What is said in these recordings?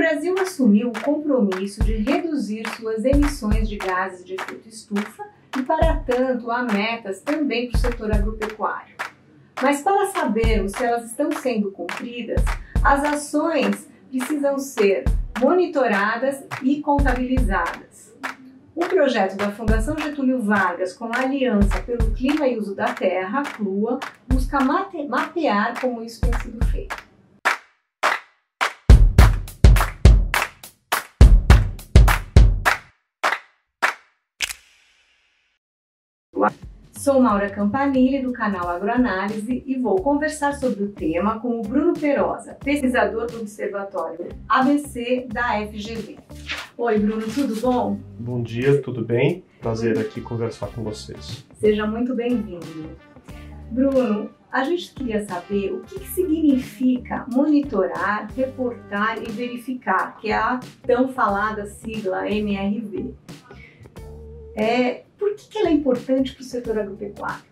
Brasil assumiu o compromisso de reduzir suas emissões de gases de efeito estufa e, para tanto, há metas também para o setor agropecuário. Mas para sabermos se elas estão sendo cumpridas, as ações precisam ser monitoradas e contabilizadas. Um projeto da Fundação Getúlio Vargas com a Aliança pelo Clima e Uso da Terra, CLUA, busca mapear como isso tem sido feito. Sou Maura Campanile, do canal Agroanálise, e vou conversar sobre o tema com o Bruno Perosa, pesquisador do Observatório ABC da FGV. Oi, Bruno, tudo bom? Bom dia, tudo bem? Prazer aqui conversar com vocês. Seja muito bem-vindo. Bruno, a gente queria saber o que significa monitorar, reportar e verificar, que é a tão falada sigla MRV. Por que ela é importante para o setor agropecuário?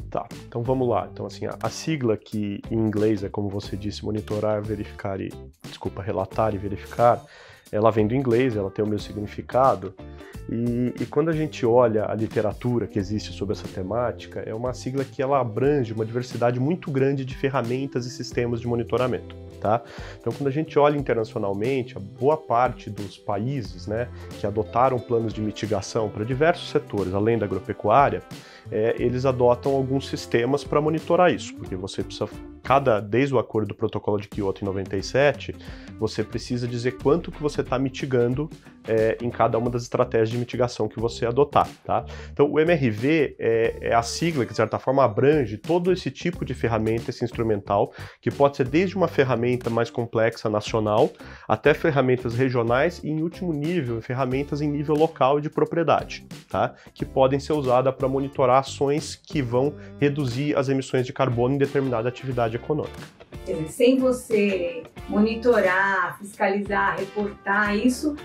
Tá, então vamos lá. Então, assim, a sigla que em inglês é, como você disse, monitorar, verificar e... relatar e verificar, ela vem do inglês, ela tem o mesmo significado. E quando a gente olha a literatura que existe sobre essa temática, é uma sigla que ela abrange uma diversidade muito grande de ferramentas e sistemas de monitoramento. Tá? Então, quando a gente olha internacionalmente, a boa parte dos países, né, que adotaram planos de mitigação para diversos setores, além da agropecuária, eles adotam alguns sistemas para monitorar isso, porque você precisa, desde o acordo do Protocolo de Kyoto em 97, você precisa dizer quanto que você está mitigando em cada uma das estratégias de mitigação que você adotar. Tá? Então, o MRV é a sigla que, de certa forma, abrange todo esse tipo de ferramenta, esse instrumental, que pode ser desde uma ferramenta mais complexa nacional, até ferramentas regionais e, em último nível, ferramentas em nível local e de propriedade, tá? Que podem ser usadas para monitorar ações que vão reduzir as emissões de carbono em determinada atividade econômica. Quer dizer, sem você monitorar, fiscalizar, reportar isso,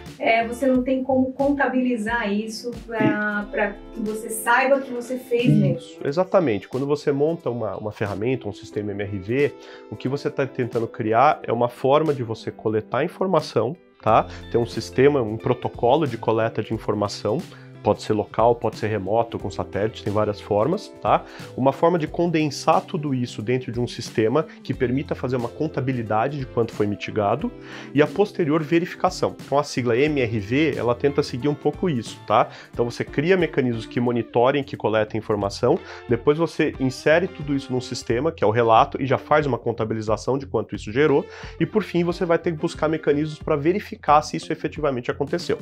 você não tem como contabilizar isso para que você saiba que você fez mesmo. Exatamente. Quando você monta uma ferramenta, um sistema MRV, o que você está tentando criar é uma forma de você coletar informação, tá? Ter um sistema, um protocolo de coleta de informação. Pode ser local, pode ser remoto, com satélite, tem várias formas, tá? Uma forma de condensar tudo isso dentro de um sistema que permita fazer uma contabilidade de quanto foi mitigado e a posterior verificação. Então a sigla MRV, ela tenta seguir um pouco isso, tá? Então você cria mecanismos que monitorem, que coletem informação, depois você insere tudo isso num sistema, que é o relato, e já faz uma contabilização de quanto isso gerou, e por fim você vai ter que buscar mecanismos para verificar se isso efetivamente aconteceu.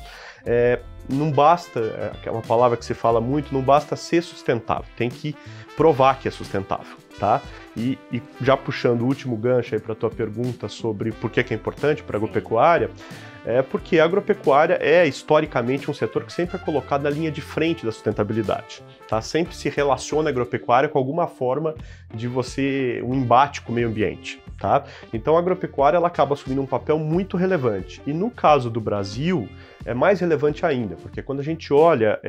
Não basta, que é uma palavra que se fala muito, não basta ser sustentável, tem que provar que é sustentável, tá? E já puxando o último gancho aí para a tua pergunta sobre por que é importante para a agropecuária, porque a agropecuária é historicamente um setor que sempre é colocado na linha de frente da sustentabilidade, tá? Sempre se relaciona a agropecuária com alguma forma de um embate com o meio ambiente, tá? Então a agropecuária ela acaba assumindo um papel muito relevante, e no caso do Brasil é mais relevante ainda, porque quando a gente olha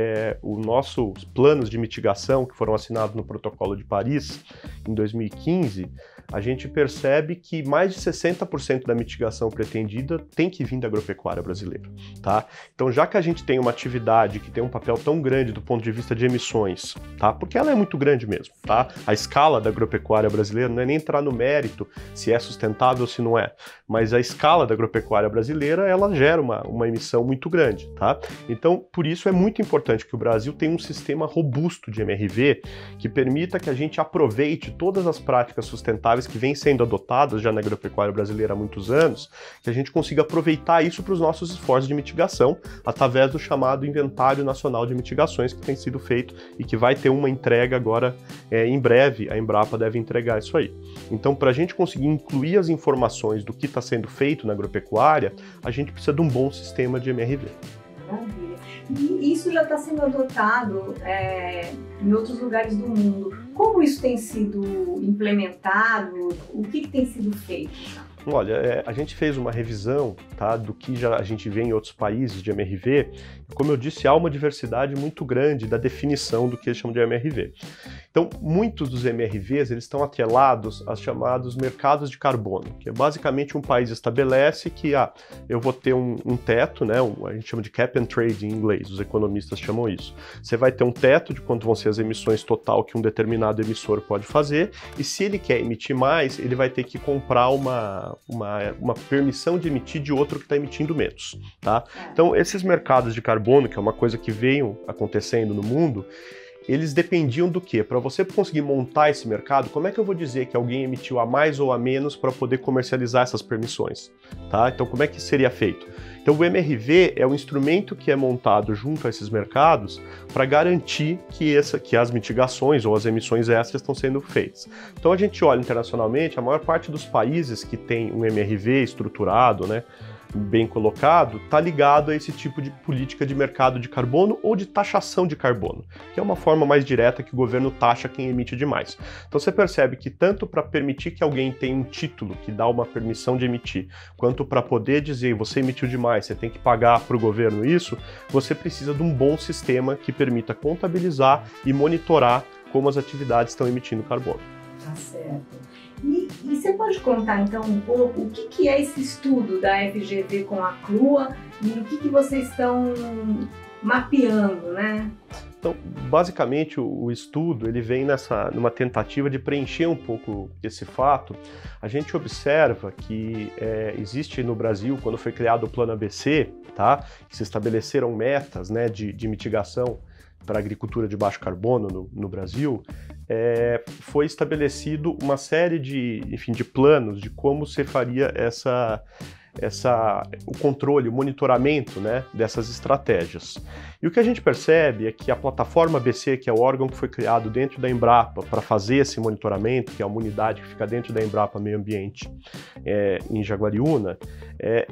os nossos planos de mitigação que foram assinados no Protocolo de Paris em 2015, a gente percebe que mais de 60% da mitigação pretendida tem que vir da agropecuária brasileira, tá? Então, já que a gente tem uma atividade que tem um papel tão grande do ponto de vista de emissões, tá? Porque ela é muito grande mesmo, tá? A escala da agropecuária brasileira não é nem entrar no mérito se é sustentável ou se não é, mas a escala da agropecuária brasileira, ela gera uma emissão muito grande, tá? Então, por isso é muito importante que o Brasil tenha um sistema robusto de MRV que permita que a gente aproveite todas as práticas sustentáveis que vêm sendo adotadas já na agropecuária brasileira há muitos anos, que a gente consiga aproveitar isso para os nossos esforços de mitigação, através do chamado Inventário Nacional de Mitigações que tem sido feito e que vai ter uma entrega agora em breve, a Embrapa deve entregar isso aí. Então, para a gente conseguir incluir as informações do que está sendo feito na agropecuária, a gente precisa de um bom sistema de MRV. Maravilha. E isso já está sendo adotado em outros lugares do mundo. Como isso tem sido implementado? O que tem sido feito? Olha, a gente fez uma revisão, tá, do que a gente vê em outros países de MRV. Como eu disse, há uma diversidade muito grande da definição do que eles chamam de MRV. Então, muitos dos MRVs eles estão atrelados aos chamados mercados de carbono, que é basicamente um país estabelece que eu vou ter um teto, né, a gente chama de cap and trade em inglês, os economistas chamam isso. Você vai ter um teto de quanto vão ser as emissões total que um determinado emissor pode fazer, e se ele quer emitir mais, ele vai ter que comprar uma permissão de emitir de outro que está emitindo menos, tá? Então, esses mercados de carbono, que é uma coisa que veio acontecendo no mundo, eles dependiam do quê? Para você conseguir montar esse mercado, como é que eu vou dizer que alguém emitiu a mais ou a menos para poder comercializar essas permissões? Tá? Então, como é que seria feito? Então, o MRV é o instrumento que é montado junto a esses mercados para garantir que as mitigações ou as emissões extras estão sendo feitas. Então, a gente olha internacionalmente, a maior parte dos países que tem um MRV estruturado, né, bem colocado, está ligado a esse tipo de política de mercado de carbono ou de taxação de carbono, que é uma forma mais direta que o governo taxa quem emite demais. Então você percebe que tanto para permitir que alguém tenha um título que dá uma permissão de emitir, quanto para poder dizer você emitiu demais, você tem que pagar para o governo isso, você precisa de um bom sistema que permita contabilizar e monitorar como as atividades estão emitindo carbono. Tá certo. E você pode contar, então, um pouco o que é esse estudo da FGV com a CLUA e o que vocês estão mapeando, né? Então, basicamente, o estudo ele vem numa tentativa de preencher um pouco esse fato. A gente observa que existe no Brasil, quando foi criado o Plano ABC, tá, que se estabeleceram metas, né, de mitigação para a agricultura de baixo carbono no Brasil, foi estabelecido uma série de planos de como se faria o controle, o monitoramento, né, dessas estratégias. E o que a gente percebe é que a plataforma ABC, que é o órgão que foi criado dentro da Embrapa para fazer esse monitoramento, que é uma unidade que fica dentro da Embrapa Meio Ambiente em Jaguariúna,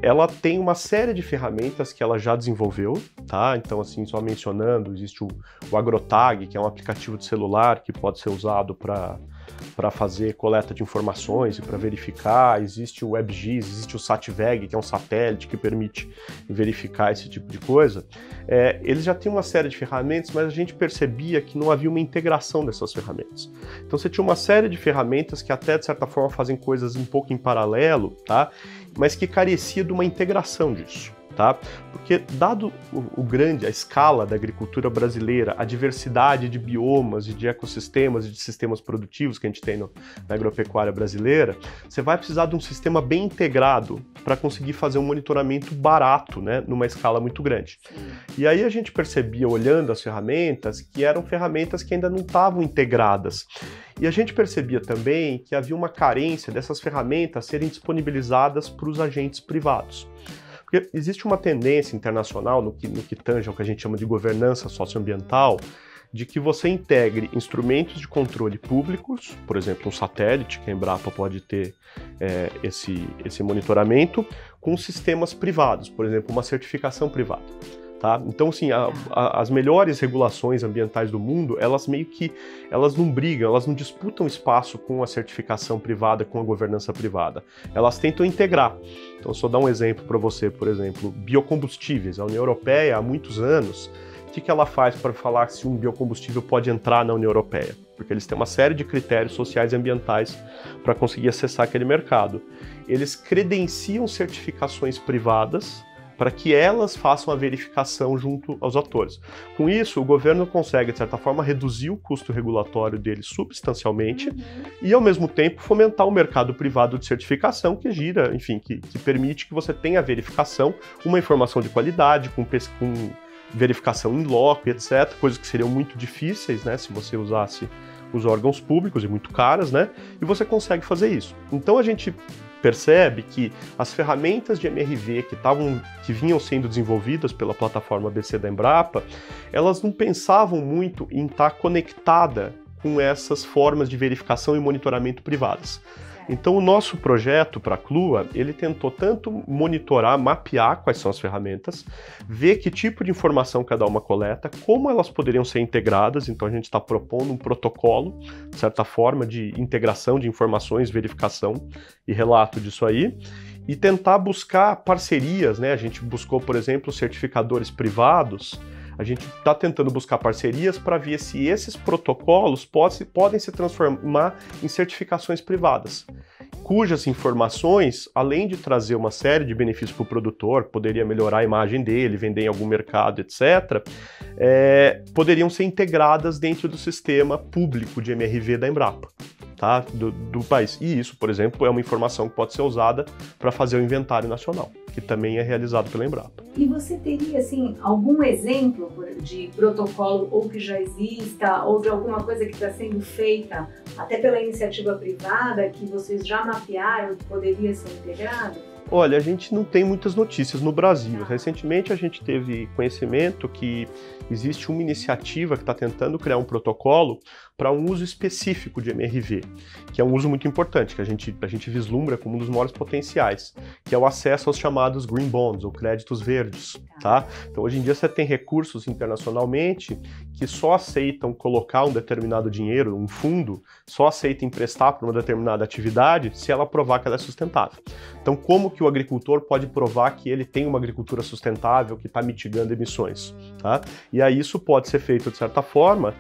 ela tem uma série de ferramentas que ela já desenvolveu, tá? Então, assim, só mencionando, existe o AgroTag, que é um aplicativo de celular que pode ser usado para fazer coleta de informações e para verificar, existe o WebGIS, existe o SatVeg, que é um satélite que permite verificar esse tipo de coisa. Eles já têm uma série de ferramentas, mas a gente percebia que não havia uma integração dessas ferramentas. Então você tinha uma série de ferramentas que até, de certa forma, fazem coisas um pouco em paralelo, tá? Mas que carecia de uma integração disso. Tá? Porque dado a escala da agricultura brasileira, a diversidade de biomas e de ecossistemas e de sistemas produtivos que a gente tem na agropecuária brasileira, você vai precisar de um sistema bem integrado para conseguir fazer um monitoramento barato, né, numa escala muito grande. E aí a gente percebia, olhando as ferramentas, que eram ferramentas que ainda não estavam integradas. E a gente percebia também que havia uma carência dessas ferramentas serem disponibilizadas para os agentes privados. Porque existe uma tendência internacional no que tange ao que a gente chama de governança socioambiental, de que você integre instrumentos de controle públicos, por exemplo, um satélite, que a Embrapa pode ter esse monitoramento, com sistemas privados, por exemplo, uma certificação privada. Tá? Então, assim, as melhores regulações ambientais do mundo, elas não brigam, elas não disputam espaço com a certificação privada, com a governança privada. Elas tentam integrar. Então, só dar um exemplo para você, por exemplo, biocombustíveis. A União Europeia, há muitos anos, o que ela faz para falar se um biocombustível pode entrar na União Europeia? Porque eles têm uma série de critérios sociais e ambientais para conseguir acessar aquele mercado. Eles credenciam certificações privadas para que elas façam a verificação junto aos atores. Com isso, o governo consegue, de certa forma, reduzir o custo regulatório dele substancialmente e, ao mesmo tempo, fomentar o mercado privado de certificação que gira, enfim, que permite que você tenha a verificação, uma informação de qualidade, com verificação in loco, etc., coisas que seriam muito difíceis, né, se você usasse os órgãos públicos e muito caras, né, e você consegue fazer isso. Então, a gente percebe que as ferramentas de MRV que vinham sendo desenvolvidas pela plataforma ABC da Embrapa, elas não pensavam muito em estar conectada com essas formas de verificação e monitoramento privadas. Então o nosso projeto para a CLUA, ele tentou tanto monitorar, mapear quais são as ferramentas, ver que tipo de informação cada uma coleta, como elas poderiam ser integradas, então a gente está propondo um protocolo, de certa forma, de integração de informações, verificação e relato disso aí, e tentar buscar parcerias, né? A gente buscou, por exemplo, certificadores privados, A gente está tentando buscar parcerias para ver se esses protocolos podem se transformar em certificações privadas, cujas informações, além de trazer uma série de benefícios para o produtor, poderia melhorar a imagem dele, vender em algum mercado, etc., poderiam ser integradas dentro do sistema público de MRV da Embrapa. Tá? Do país. E isso, por exemplo, é uma informação que pode ser usada para fazer o inventário nacional, que também é realizado pela Embrapa. E você teria, assim, algum exemplo de protocolo ou que já exista, ou de alguma coisa que está sendo feita até pela iniciativa privada, que vocês já mapearam que poderia ser integrado? Olha, a gente não tem muitas notícias no Brasil. Recentemente a gente teve conhecimento que existe uma iniciativa que está tentando criar um protocolo para um uso específico de MRV, que é um uso muito importante, que a gente vislumbra como um dos maiores potenciais, que é o acesso aos chamados green bonds, ou créditos verdes, tá? Então hoje em dia você tem recursos internacionalmente que só aceitam colocar um determinado dinheiro, um fundo, só aceita emprestar para uma determinada atividade se ela provar que ela é sustentável. Então como que o agricultor pode provar que ele tem uma agricultura sustentável que está mitigando emissões, tá? E aí isso pode ser feito de certa forma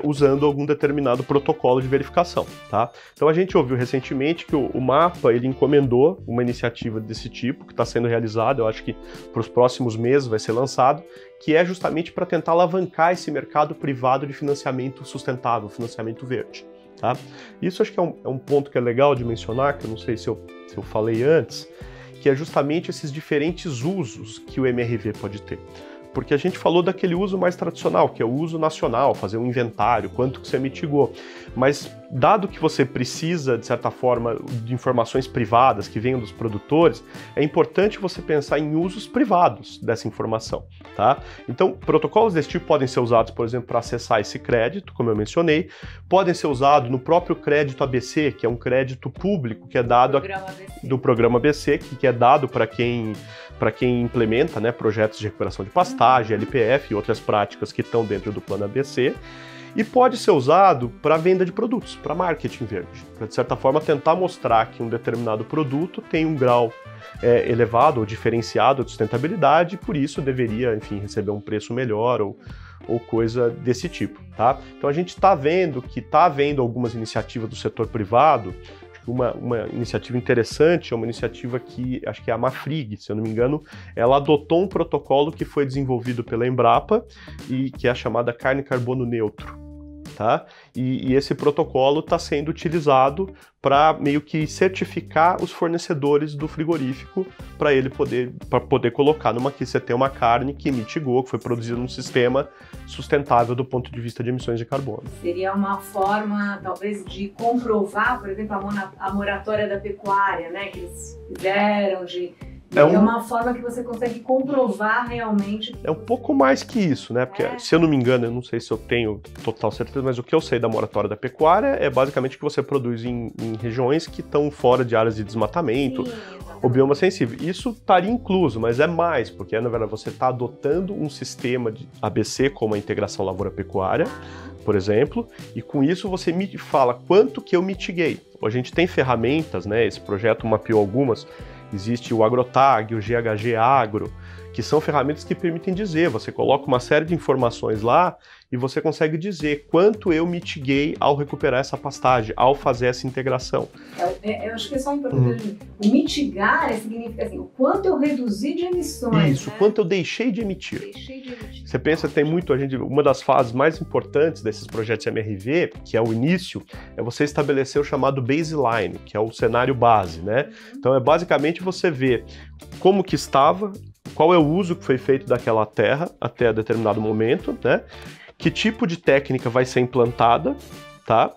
usando algum determinado protocolo de verificação, tá? Então a gente ouviu recentemente que o MAPA ele encomendou uma iniciativa desse tipo que está sendo realizada, eu acho que para os próximos meses vai ser lançado, que é justamente para tentar alavancar esse mercado privado de financiamento sustentável, financiamento verde. Tá? Isso acho que é um ponto que é legal de mencionar, que eu não sei se eu falei antes, que é justamente esses diferentes usos que o MRV pode ter. Porque a gente falou daquele uso mais tradicional, que é o uso nacional, fazer um inventário, quanto que você mitigou. Mas, dado que você precisa, de certa forma, de informações privadas que venham dos produtores, é importante você pensar em usos privados dessa informação, tá? Então, protocolos desse tipo podem ser usados, por exemplo, para acessar esse crédito, como eu mencionei, podem ser usados no próprio crédito ABC, que é um crédito público que é dado do programa ABC, que é dado para quem implementa, né, projetos de recuperação de pastagem, LPF e outras práticas que estão dentro do plano ABC, e pode ser usado para venda de produtos, para marketing verde, para de certa forma tentar mostrar que um determinado produto tem um grau elevado ou diferenciado de sustentabilidade e por isso deveria, enfim, receber um preço melhor ou coisa desse tipo, tá? Então a gente está vendo que está havendo algumas iniciativas do setor privado. Uma iniciativa interessante, é uma iniciativa que, acho que é a Mafrig, se eu não me engano, ela adotou um protocolo que foi desenvolvido pela Embrapa e que é a chamada carne carbono neutro, tá? E esse protocolo está sendo utilizado para meio que certificar os fornecedores do frigorífico para ele poder colocar que você tem uma carne que mitigou, que foi produzida num sistema sustentável do ponto de vista de emissões de carbono. Seria uma forma, talvez, de comprovar, por exemplo, a moratória da pecuária, né, que eles fizeram, é uma forma que você consegue comprovar realmente. É um pouco mais que isso, né? Porque, se eu não me engano, eu não sei se eu tenho total certeza, mas o que eu sei da moratória da pecuária é basicamente que você produz em regiões que estão fora de áreas de desmatamento. Sim, ou bioma sensível. Isso estaria incluso, mas é mais, porque na verdade você está adotando um sistema de ABC, como a integração lavoura-pecuária, por exemplo, e com isso você me fala quanto que eu mitiguei. A gente tem ferramentas, né? Esse projeto mapeou algumas. Existe o AgroTag, o GHG Agro, que são ferramentas que permitem dizer, você coloca uma série de informações lá e você consegue dizer quanto eu mitiguei ao recuperar essa pastagem, ao fazer essa integração. Eu acho que é só importante. O mitigar significa assim, o quanto eu reduzi de emissões. Isso, né? Quanto eu deixei de emitir. Você pensa, tem muito, uma das fases mais importantes desses projetos MRV, que é o início, é você estabelecer o chamado baseline, que é o cenário base, né? Então é basicamente você ver como que estava, qual é o uso que foi feito daquela terra até determinado momento, né? Que tipo de técnica vai ser implantada, tá?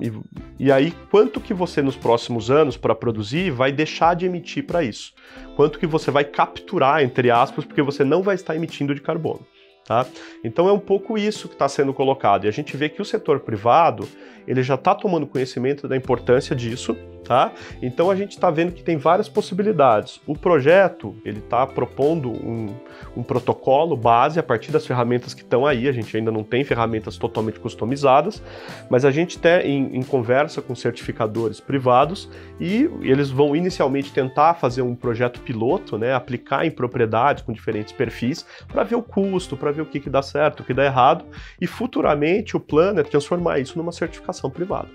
E aí, quanto que você, nos próximos anos, para produzir, vai deixar de emitir para isso? Quanto que você vai capturar, entre aspas, porque você não vai estar emitindo de carbono, tá? Então é um pouco isso que está sendo colocado. E a gente vê que o setor privado, ele já está tomando conhecimento da importância disso, tá? Então a gente está vendo que tem várias possibilidades. O projeto, ele está propondo um protocolo base a partir das ferramentas que estão aí. A gente ainda não tem ferramentas totalmente customizadas, mas a gente está em conversa com certificadores privados e eles vão inicialmente tentar fazer um projeto piloto, né? Aplicar em propriedades com diferentes perfis para ver o custo, para ver ver o que dá certo, o que dá errado, e futuramente o plano é transformar isso numa certificação privada.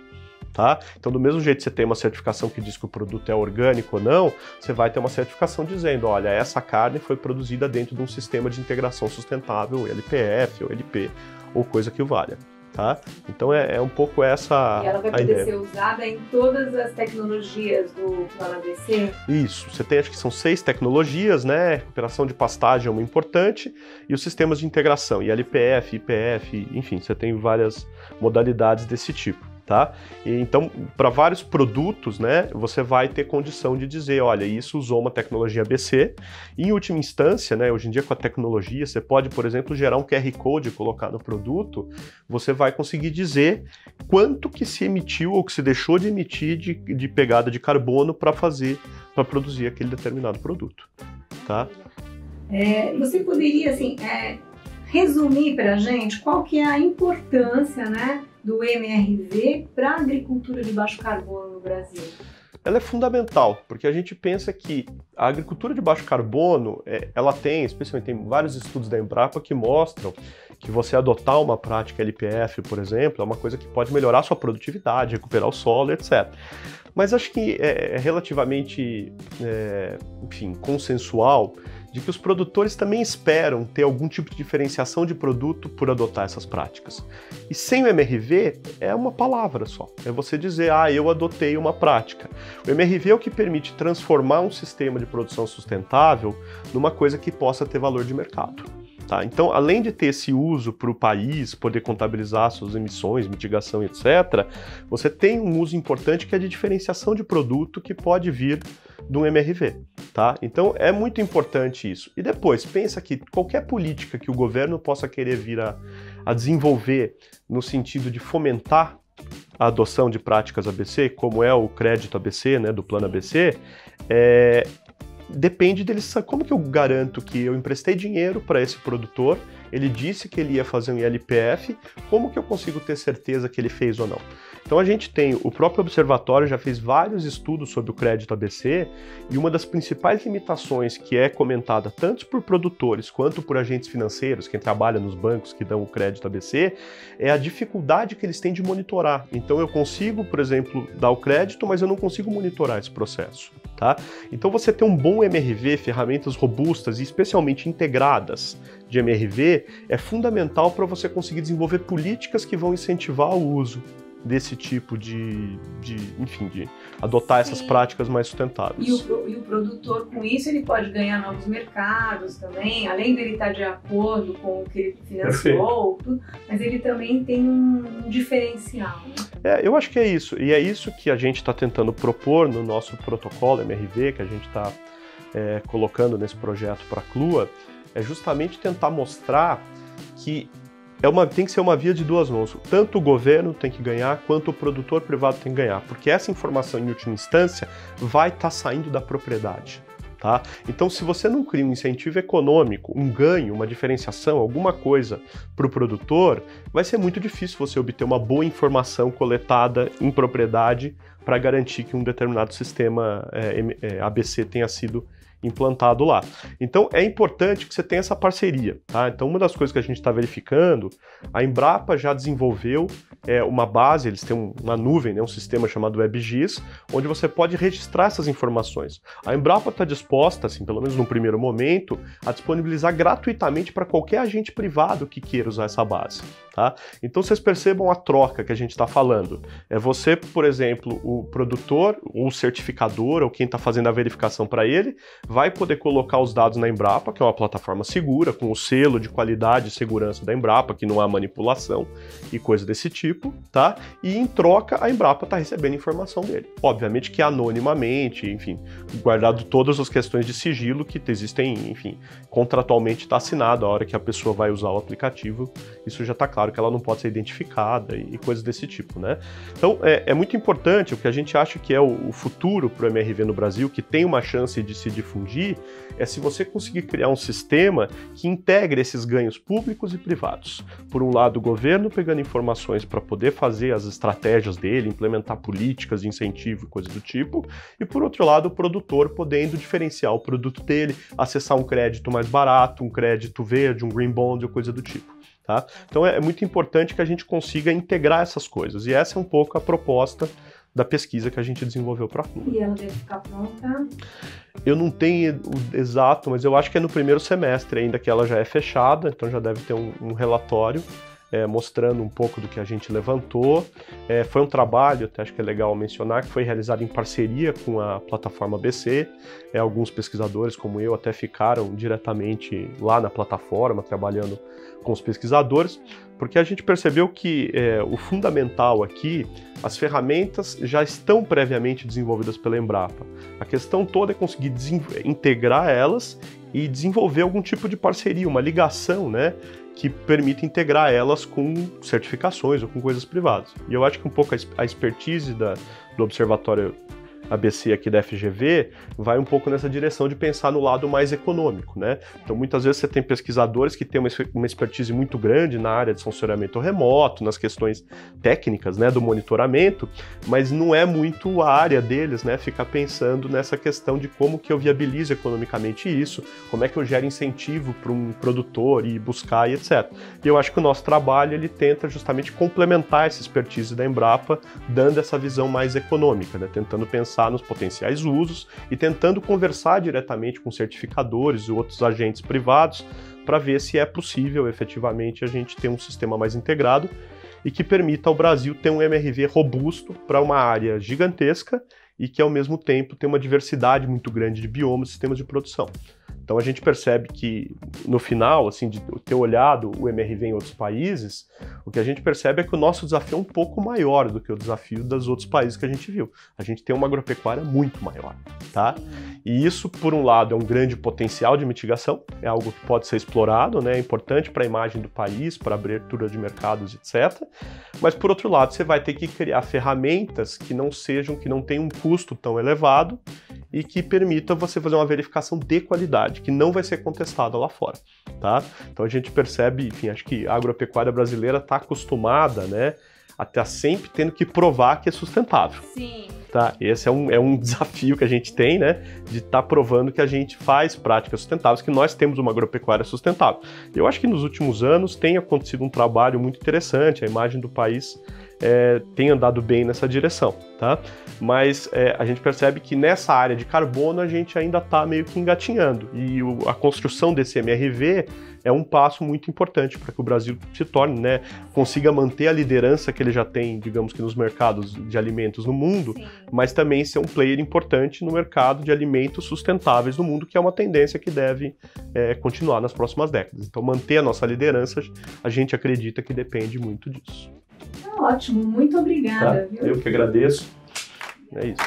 Tá? Então, do mesmo jeito que você tem uma certificação que diz que o produto é orgânico ou não, você vai ter uma certificação dizendo, olha, essa carne foi produzida dentro de um sistema de integração sustentável, LPF ou LP, ou coisa que o valha. Tá? Então é um pouco essa e ela vai poder ser usada em todas as tecnologias do Plano ABC? Isso, você tem, acho que são 6 tecnologias, né? Recuperação de pastagem é uma importante, e os sistemas de integração, e LPF, IPF, enfim, você tem várias modalidades desse tipo. Tá? E então, para vários produtos, né, você vai ter condição de dizer, olha, isso usou uma tecnologia ABC, e em última instância, né, hoje em dia com a tecnologia, você pode, por exemplo, gerar um QR Code e colocar no produto, você vai conseguir dizer quanto que se emitiu ou que se deixou de emitir de pegada de carbono para produzir aquele determinado produto. Tá? Você poderia, assim, resumir para a gente qual que é a importância, né, do MRV para a agricultura de baixo carbono no Brasil? Ela é fundamental, porque a gente pensa que a agricultura de baixo carbono, ela especialmente tem vários estudos da Embrapa que mostram que você adotar uma prática LPF, por exemplo, é uma coisa que pode melhorar a sua produtividade, recuperar o solo, etc. Mas acho que é relativamente, enfim, consensual de que os produtores também esperam ter algum tipo de diferenciação de produto por adotar essas práticas. E sem o MRV é uma palavra só, é você dizer, eu adotei uma prática. O MRV é o que permite transformar um sistema de produção sustentável numa coisa que possa ter valor de mercado. Tá? Então, além de ter esse uso para o país, poder contabilizar suas emissões, mitigação, etc., você tem um uso importante que é de diferenciação de produto que pode vir de um MRV. Tá? Então, é muito importante isso. E depois, pensa que qualquer política que o governo possa querer vir a desenvolver no sentido de fomentar a adoção de práticas ABC, como é o crédito ABC, né, do Plano ABC, depende deles. Como que eu garanto que eu emprestei dinheiro para esse produtor, ele disse que ele ia fazer um ILPF, como que eu consigo ter certeza que ele fez ou não? Então a gente tem, o próprio observatório já fez vários estudos sobre o crédito ABC, e uma das principais limitações que é comentada tanto por produtores quanto por agentes financeiros, quem trabalha nos bancos que dão o crédito ABC, é a dificuldade que eles têm de monitorar. Então eu consigo, por exemplo, dar o crédito, mas eu não consigo monitorar esse processo. Tá? Então você ter um bom MRV, ferramentas robustas e especialmente integradas de MRV, é fundamental para você conseguir desenvolver políticas que vão incentivar o uso desse tipo de adotar essas práticas mais sustentáveis. E o produtor, com isso, ele pode ganhar novos mercados também, além dele estar de acordo com o que ele financiou, tudo, mas ele também tem um diferencial. Né? Eu acho que é isso, e é isso que a gente está tentando propor no nosso protocolo MRV, que a gente está colocando nesse projeto para a CLUA, é justamente tentar mostrar que tem que ser uma via de duas mãos. Tanto o governo tem que ganhar, quanto o produtor privado tem que ganhar, porque essa informação, em última instância, vai estar saindo da propriedade. Tá? Então, se você não cria um incentivo econômico, um ganho, uma diferenciação, alguma coisa para o produtor, vai ser muito difícil você obter uma boa informação coletada em propriedade para garantir que um determinado sistema ABC tenha sido implantado lá. Então é importante que você tenha essa parceria, tá? Então uma das coisas que a gente está verificando, a Embrapa já desenvolveu uma base, eles têm uma nuvem, né, um sistema chamado WebGIS, onde você pode registrar essas informações. A Embrapa está disposta, assim, pelo menos no primeiro momento, a disponibilizar gratuitamente para qualquer agente privado que queira usar essa base. Tá? Então vocês percebam a troca que a gente está falando. É você, por exemplo, o produtor, ou o certificador, ou quem está fazendo a verificação para ele, vai poder colocar os dados na Embrapa, que é uma plataforma segura, com o selo de qualidade e segurança da Embrapa, que não há manipulação e coisa desse tipo, tá? E em troca, a Embrapa está recebendo informação dele. Obviamente que anonimamente, enfim, guardado todas as questões de sigilo que existem, enfim, contratualmente está assinado a hora que a pessoa vai usar o aplicativo, isso já está claro que ela não pode ser identificada e coisas desse tipo, né? Então é muito importante, o que a gente acha que é o futuro para o MRV no Brasil, que tem uma chance de se difundir difundir é se você conseguir criar um sistema que integre esses ganhos públicos e privados. Por um lado, o governo pegando informações para poder fazer as estratégias dele, implementar políticas de incentivo e coisas do tipo, e por outro lado, o produtor podendo diferenciar o produto dele, acessar um crédito mais barato, um crédito verde, um green bond ou coisa do tipo. Tá? Então é muito importante que a gente consiga integrar essas coisas, e essa é um pouco a proposta da pesquisa que a gente desenvolveu para a Acnur. E ela deve ficar pronta? Eu não tenho o exato, mas eu acho que é no primeiro semestre ainda que ela já é fechada, então já deve ter um relatório mostrando um pouco do que a gente levantou. Foi um trabalho, até acho que é legal mencionar, que foi realizado em parceria com a plataforma ABC. Alguns pesquisadores, como eu, até ficaram diretamente lá na plataforma, trabalhando com os pesquisadores, porque a gente percebeu que o fundamental aqui, as ferramentas já estão previamente desenvolvidas pela Embrapa. A questão toda é conseguir integrar elas e desenvolver algum tipo de parceria, uma ligação, né, que permita integrar elas com certificações ou com coisas privadas. E eu acho que um pouco a expertise do Observatório ABC aqui da FGV vai um pouco nessa direção de pensar no lado mais econômico, né? Então, muitas vezes você tem pesquisadores que têm uma expertise muito grande na área de sensoriamento remoto, nas questões técnicas, né, do monitoramento, mas não é muito a área deles, né, ficar pensando nessa questão de como que eu viabilizo economicamente isso, como é que eu gero incentivo para um produtor e buscar e etc. E eu acho que o nosso trabalho, ele tenta justamente complementar essa expertise da Embrapa, dando essa visão mais econômica, né, tentando pensar nos potenciais usos e tentando conversar diretamente com certificadores e outros agentes privados para ver se é possível efetivamente a gente ter um sistema mais integrado e que permita ao Brasil ter um MRV robusto para uma área gigantesca e que ao mesmo tempo tem uma diversidade muito grande de biomas e sistemas de produção. Então a gente percebe que no final, assim, de ter olhado o MRV em outros países, o que a gente percebe é que o nosso desafio é um pouco maior do que o desafio dos outros países que a gente viu. A gente tem uma agropecuária muito maior, tá? E isso, por um lado, é um grande potencial de mitigação, é algo que pode ser explorado, né? É importante para a imagem do país, para a abertura de mercados, etc. Mas, por outro lado, você vai ter que criar ferramentas que não tenham um custo tão elevado e que permita você fazer uma verificação de qualidade, que não vai ser contestada lá fora, tá? Então a gente percebe, enfim, acho que a agropecuária brasileira está acostumada, né, a estar sempre tendo que provar que é sustentável. Sim. Tá? Esse é um desafio que a gente tem, né, de estar provando que a gente faz práticas sustentáveis, que nós temos uma agropecuária sustentável. Eu acho que nos últimos anos tem acontecido um trabalho muito interessante, a imagem do país tem andado bem nessa direção, tá? Mas a gente percebe que nessa área de carbono a gente ainda está meio que engatinhando, e a construção desse MRV é um passo muito importante para que o Brasil se torne, né, consiga manter a liderança que ele já tem, digamos que nos mercados de alimentos no mundo, sim, mas também ser um player importante no mercado de alimentos sustentáveis no mundo, que é uma tendência que deve continuar nas próximas décadas. Então, manter a nossa liderança, a gente acredita que depende muito disso. Ótimo, muito obrigada. Tá? Viu? Eu que agradeço. É isso.